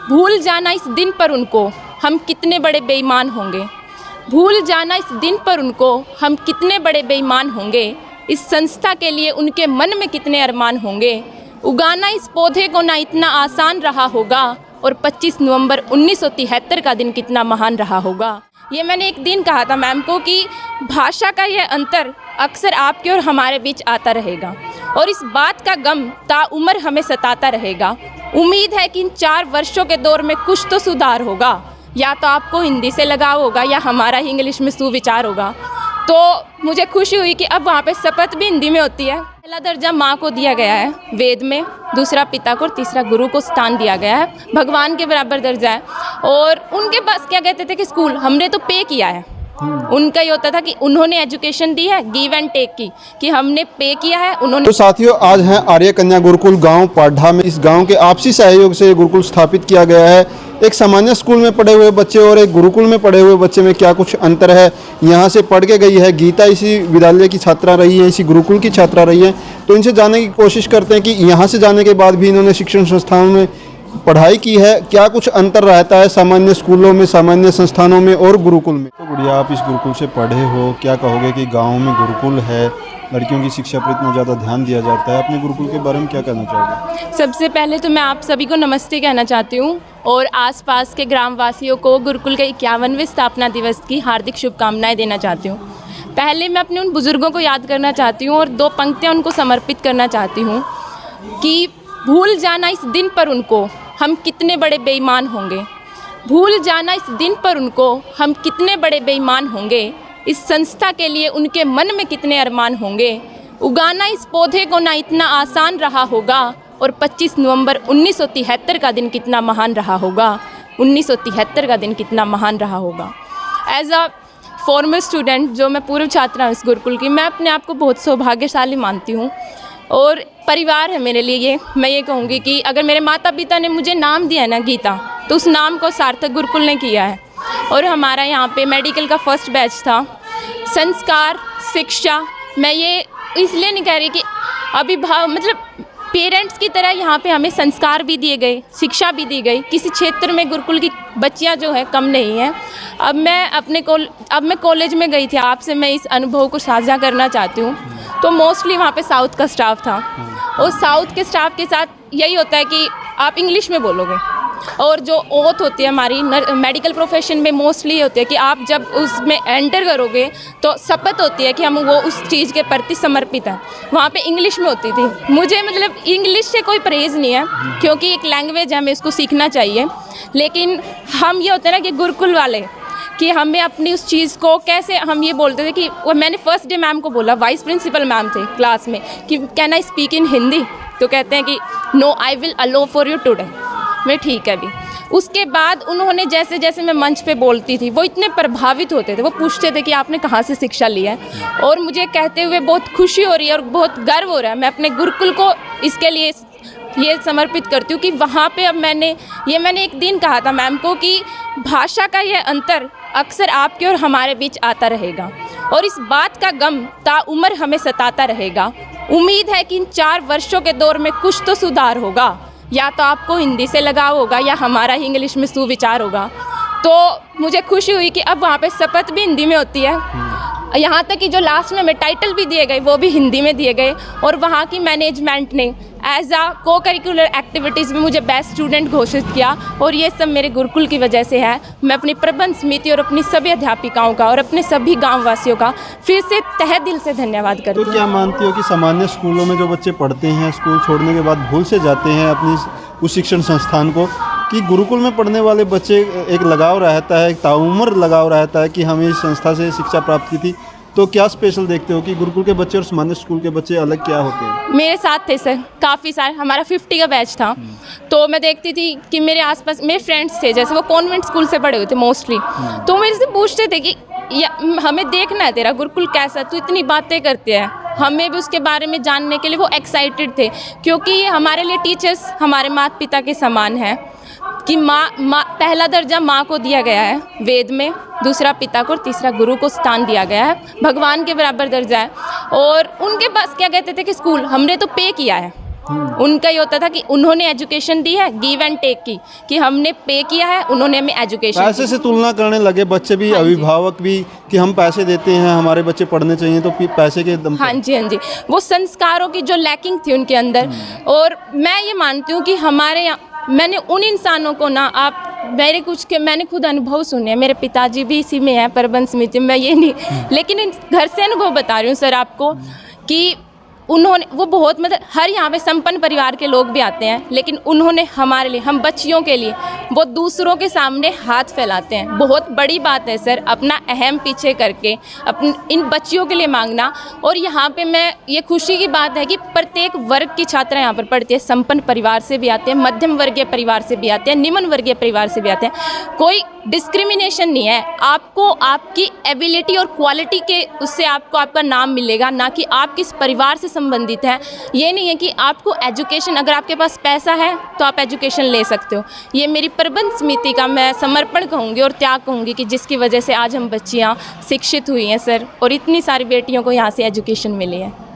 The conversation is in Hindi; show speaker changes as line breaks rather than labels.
भूल जाना इस दिन पर उनको हम कितने बड़े बेईमान होंगे। भूल जाना इस दिन पर उनको हम कितने बड़े बेईमान होंगे। इस संस्था के लिए उनके मन में कितने अरमान होंगे। उगाना इस पौधे को ना इतना आसान रहा होगा और 25 नवंबर 1973 का दिन कितना महान रहा होगा। ये मैंने एक दिन कहा था मैम को कि भाषा का यह अंतर अक्सर आपके और हमारे बीच आता रहेगा और इस बात का गम ताउम्र हमें सताता रहेगा। उम्मीद है कि इन 4 वर्षों के दौर में कुछ तो सुधार होगा। या तो आपको हिंदी से लगाव होगा या हमारा ही इंग्लिश में सुविचार होगा। तो मुझे खुशी हुई कि अब वहाँ पे शपथ भी हिंदी में होती है। पहला दर्जा माँ को दिया गया है वेद में, दूसरा पिता को और तीसरा गुरु को स्थान दिया गया है। भगवान के बराबर दर्जा है। और उनके पास क्या कहते थे कि स्कूल हमने तो पे किया है। उनका ये होता था कि उन्होंने एजुकेशन दी है गिव एंड टेक की, कि हमने पे किया है उन्होंने।
तो साथियों, आज हैं आर्य कन्या गुरुकुल गांव पाढ़ा में। इस गांव के आपसी सहयोग से ये गुरुकुल स्थापित किया गया है। एक सामान्य स्कूल में पढ़े हुए बच्चे और एक गुरुकुल में पढ़े हुए बच्चे में क्या कुछ अंतर है, यहाँ से पढ़ के गई है गीता। इसी विद्यालय की छात्रा रही है, इसी गुरुकुल की छात्रा रही है। तो इनसे जानने की कोशिश करते हैं कि यहाँ से जाने के बाद भी इन्होंने शिक्षण संस्थानों में पढ़ाई की है, क्या कुछ अंतर रहता है सामान्य स्कूलों में, सामान्य संस्थानों में और गुरुकुल में। तो गुड़िया, आप इस गुरुकुल से पढ़े हो, क्या कहोगे कि गांव में गुरुकुल है, लड़कियों की शिक्षा पर इतना ज़्यादा ध्यान दिया जाता है, अपने गुरुकुल के बारे में क्या कहना चाहोगे?
सबसे पहले तो मैं आप सभी को नमस्ते कहना चाहती हूँ और आसपास के ग्रामवासियों को गुरुकुल के 51वें स्थापना दिवस की हार्दिक शुभकामनाएं देना चाहती हूँ। पहले मैं अपने उन बुज़ुर्गों को याद करना चाहती हूँ और 2 पंक्तियाँ उनको समर्पित करना चाहती हूँ कि भूल जाना इस दिन पर उनको हम कितने बड़े बेईमान होंगे। भूल जाना इस दिन पर उनको हम कितने बड़े बेईमान होंगे। इस संस्था के लिए उनके मन में कितने अरमान होंगे। उगाना इस पौधे को ना इतना आसान रहा होगा और 25 नवंबर 1973 का दिन कितना महान रहा होगा। 1973 का दिन कितना महान रहा होगा। एज अ फॉर्मर स्टूडेंट, जो मैं पूर्व छात्रा हूँ इस गुरुकुल की, मैं अपने आप को बहुत सौभाग्यशाली मानती हूँ और परिवार है मेरे लिए ये। मैं ये कहूँगी कि अगर मेरे माता पिता ने मुझे नाम दिया है ना गीता, तो उस नाम को सार्थक गुरुकुल ने किया है। और हमारा यहाँ पे मेडिकल का फर्स्ट बैच था। संस्कार, शिक्षा, मैं ये इसलिए नहीं कह रही कि अभिभावक मतलब पेरेंट्स की तरह यहाँ पे हमें संस्कार भी दिए गए, शिक्षा भी दी गई। किसी क्षेत्र में गुरुकुल की बच्चियाँ जो है कम नहीं हैं। अब मैं कॉलेज में गई थी, आपसे मैं इस अनुभव को साझा करना चाहती हूँ। तो मोस्टली वहाँ पे साउथ का स्टाफ था और साउथ के स्टाफ के साथ यही होता है कि आप इंग्लिश में बोलोगे और जो ओथ होती है हमारी मेडिकल प्रोफेशन में मोस्टली होती है कि आप जब उसमें एंटर करोगे तो शपथ होती है कि हम वो उस चीज़ के प्रति समर्पित हैं। वहाँ पे इंग्लिश में होती थी। मुझे मतलब इंग्लिश से कोई परहेज़ नहीं है क्योंकि एक लैंग्वेज है, हमें इसको सीखना चाहिए। लेकिन हम ये होते हैं ना कि गुरुकुल वाले कि हमें अपनी उस चीज़ को कैसे हम ये बोलते थे कि वो मैंने फर्स्ट डे मैम को बोला, वाइस प्रिंसिपल मैम थे क्लास में, कि can I speak in Hindi. तो कहते हैं कि no I will allow for you today. मैं ठीक है भी। उसके बाद उन्होंने जैसे जैसे मैं मंच पे बोलती थी वो इतने प्रभावित होते थे। वो पूछते थे कि आपने कहाँ से शिक्षा ली है। और मुझे कहते हुए बहुत खुशी हो रही है और बहुत गर्व हो रहा है। मैं अपने गुरुकुल को इसके लिए ये समर्पित करती हूँ कि वहाँ पे अब मैंने एक दिन कहा था मैम को कि भाषा का यह अंतर अक्सर आपके और हमारे बीच आता रहेगा और इस बात का गम ताउम्र हमें सताता रहेगा। उम्मीद है कि इन 4 वर्षों के दौर में कुछ तो सुधार होगा। या तो आपको हिंदी से लगाव होगा या हमारा ही इंग्लिश में सुविचार होगा। तो मुझे खुशी हुई कि अब वहाँ पे शपथ भी हिंदी में होती है। यहाँ तक कि जो लास्ट में हमें टाइटल भी दिए गए वो भी हिंदी में दिए गए। और वहाँ की मैनेजमेंट ने एज आ को करिकुलर एक्टिविटीज़ में मुझे बेस्ट स्टूडेंट घोषित किया और ये सब मेरे गुरुकुल की वजह से है। मैं अपनी प्रबंध समिति और अपनी सभी अध्यापिकाओं का और अपने सभी गाँव वासियों का फिर से तहे दिल से धन्यवाद करती हूँ।
तो क्या मानती हो कि सामान्य स्कूलों में जो बच्चे पढ़ते हैं, स्कूल छोड़ने के बाद भूल से जाते हैं अपनी उस शिक्षण संस्थान को, कि गुरुकुल में पढ़ने वाले बच्चे एक लगाव रहता है, एक ताउम्र लगाव रहता है कि हमें इस संस्था से शिक्षा प्राप्त की थी। तो क्या स्पेशल देखते हो कि गुरुकुल के बच्चे और सामान्य स्कूल के बच्चे अलग क्या होते हैं?
मेरे साथ थे सर काफ़ी सारे, हमारा 50 का बैच था। तो मैं देखती थी कि मेरे आसपास मेरे फ्रेंड्स थे, जैसे वो कॉन्वेंट स्कूल से पढ़े हुए थे मोस्टली। तो मेरे से पूछते थे कि हमें देखना है तेरा गुरुकुल कैसा, तू इतनी बातें करते हैं। हमें भी उसके बारे में जानने के लिए वो एक्साइटेड थे क्योंकि हमारे लिए टीचर्स हमारे माता पिता के समान हैं। कि पहला दर्जा माँ को दिया गया है वेद में, दूसरा पिता को और तीसरा गुरु को स्थान दिया गया है। भगवान के बराबर दर्जा है। और उनके पास क्या कहते थे कि स्कूल हमने तो पे किया है। उनका ये होता था कि उन्होंने एजुकेशन दी है, गिव एंड टेक की, कि हमने पे किया है, उन्होंने हमें एजुकेशन
पैसे से तुलना करने लगे बच्चे भी, अभिभावक भी, कि हम पैसे देते हैं, हमारे बच्चे पढ़ने चाहिए, तो पैसे के दम
हाँ जी, हाँ जी, वो संस्कारों की जो लैकिंग थी उनके अंदर। और मैं ये मानती हूँ कि हमारे यहाँ मैंने उन इंसानों को ना, आप मैंने खुद अनुभव सुने हैं, मेरे पिताजी भी इसी में है, प्रबंध समिति में, ये नहीं, लेकिन घर से अनुभव बता रही हूँ सर आपको, कि उन्होंने वो बहुत, मतलब हर यहाँ पे संपन्न परिवार के लोग भी आते हैं, लेकिन उन्होंने हमारे लिए, हम बच्चियों के लिए, वो दूसरों के सामने हाथ फैलाते हैं। बहुत बड़ी बात है सर, अपना अहम पीछे करके अपने इन बच्चियों के लिए मांगना। और यहाँ पे मैं, ये खुशी की बात है कि प्रत्येक वर्ग की छात्रा यहाँ पर पढ़ती है, संपन्न परिवार से भी आते हैं, मध्यम वर्गीय परिवार से भी आते हैं, निम्न वर्गीय परिवार से भी आते हैं। कोई डिस्क्रिमिनेशन नहीं है, आपको आपकी एबिलिटी और क्वालिटी के उससे आपको आपका नाम मिलेगा, ना कि आप किस परिवार से संबंधित हैं। ये नहीं है कि आपको एजुकेशन, अगर आपके पास पैसा है तो आप एजुकेशन ले सकते हो। ये मेरी प्रबंध समिति का मैं समर्पण कहूँगी और त्याग कहूँगी, कि जिसकी वजह से आज हम बच्चियाँ शिक्षित हुई हैं सर, और इतनी सारी बेटियों को यहाँ से एजुकेशन मिली है।